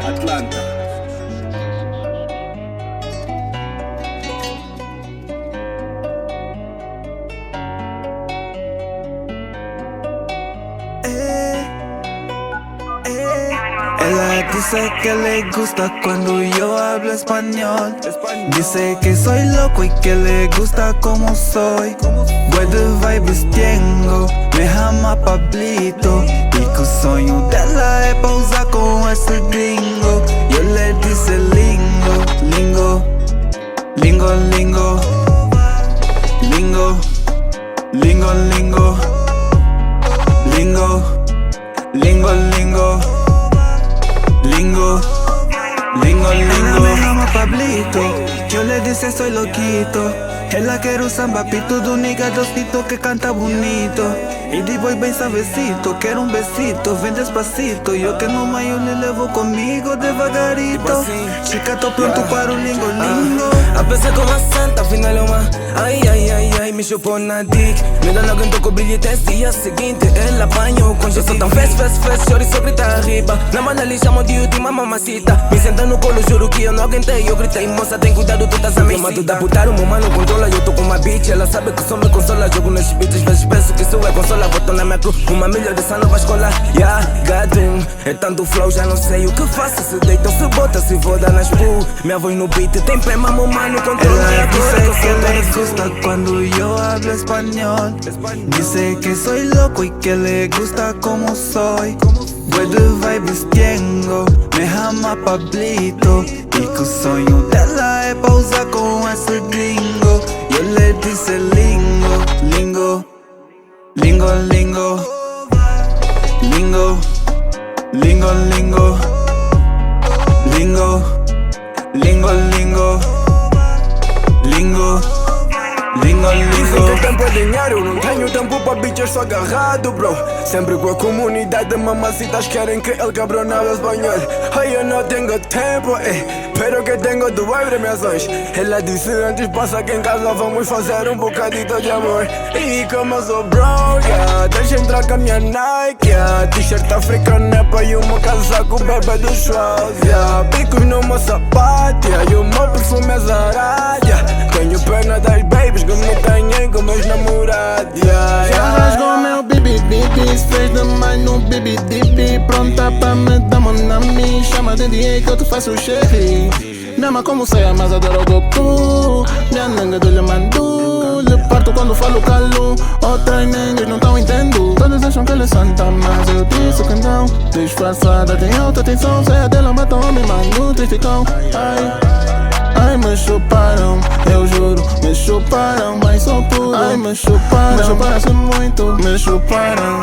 Atlanta. Ella dice que le gusta cuando yo hablo español. Dice que soy loco y que le gusta como soy. Buenas vibes tengo, me chama Pablito. E que o sonho dela é pousar com esse gringo. E eu lhe disse lingo, lingo, lingo, lingo, lingo, lingo, lingo, lingo, lingo, lingo, lingo, lingo, lingo. Me chama Pablito, que eu lhe disse soy loquito. Ela quer o samba pito do nigga dostito que canta bonito. E depois bem suavecito, quero um besito, vem despacito. E eu que no meio lhe levo comigo devagarito. Chica, tô pronto para o lingo, lingo. A pensar como a santa, afinal é uma ai, ai, ai, ai, me chupou na dick. Me dá alguém com brilho teste e a seguinte ela apanhou com jeito. Tão fez, choro e só grita arriba. Na mana lhe chamam de última mamacita. Me senta no colo, juro que eu não aguentei. Eu gritei, moça, tem cuidado, tu estás a me mato da putar, o meu mano controla. Eu tô com uma bitch, ela sabe que só me consola. Jogo nas beats, vezes penso que isso é consola. Boto na minha crew, uma milha dessa nova escola. Yeah, gadum, é tanto flow, já não sei o que faço. Se deita ou se bota, se vou dar nas pool. Minha voz no beat tem prema, meu mano controla. Ella dice que le gusta cuando yo hablo español. Dice que soy loco y que le gusta como soy. Buenas vibes tengo, me chama Pablito. E que o sonho dela é pousar com esse gringo. E eu lhe disse lingo, lingo, lingo, lingo, lingo, lingo, lingo, lingo, lingo, lingo, lingo, lingo, Dizem lingo. que tempo é dinheiro, não tenho tempo pra bitches, sou agarrado, bro. Sempre com a comunidade, mamacitas querem que el cabrón hable español. Ai, eu não tenho tempo, pero que tenho de vibe minhas ações. Ela disse antes, passa aqui em casa, vamos fazer um bocadito de amor. E como eu sou bro, yeah, deixa entrar com a minha Nike, yeah. T-shirt africana e o meu casaco, bebê do Schwaz, yeah. Picos no meu sapato, yeah. E o meu perfume é Zara, yeah. Tenho pena das babies que me têm com meus namorados, yeah, Já rasgou meu bibi-bibi, se fez demais no bibi-dibi. Pronta pra me dar monami, chama de dia que eu te faço xerri. Me ama como sei, mas adoro o Goku. Minha nanga do Mandu, lhe parto quando falo calo. Outras nengas não tão entendo. Todos acham que ele é santa, mas eu disse que não. Disfarçada, tem alta tensão, saia dela, mata homem, mano, trificão. Ai, me chuparam, eu juro, me chuparam, mas só por. Ai, me chuparam, assim muito, me chuparam.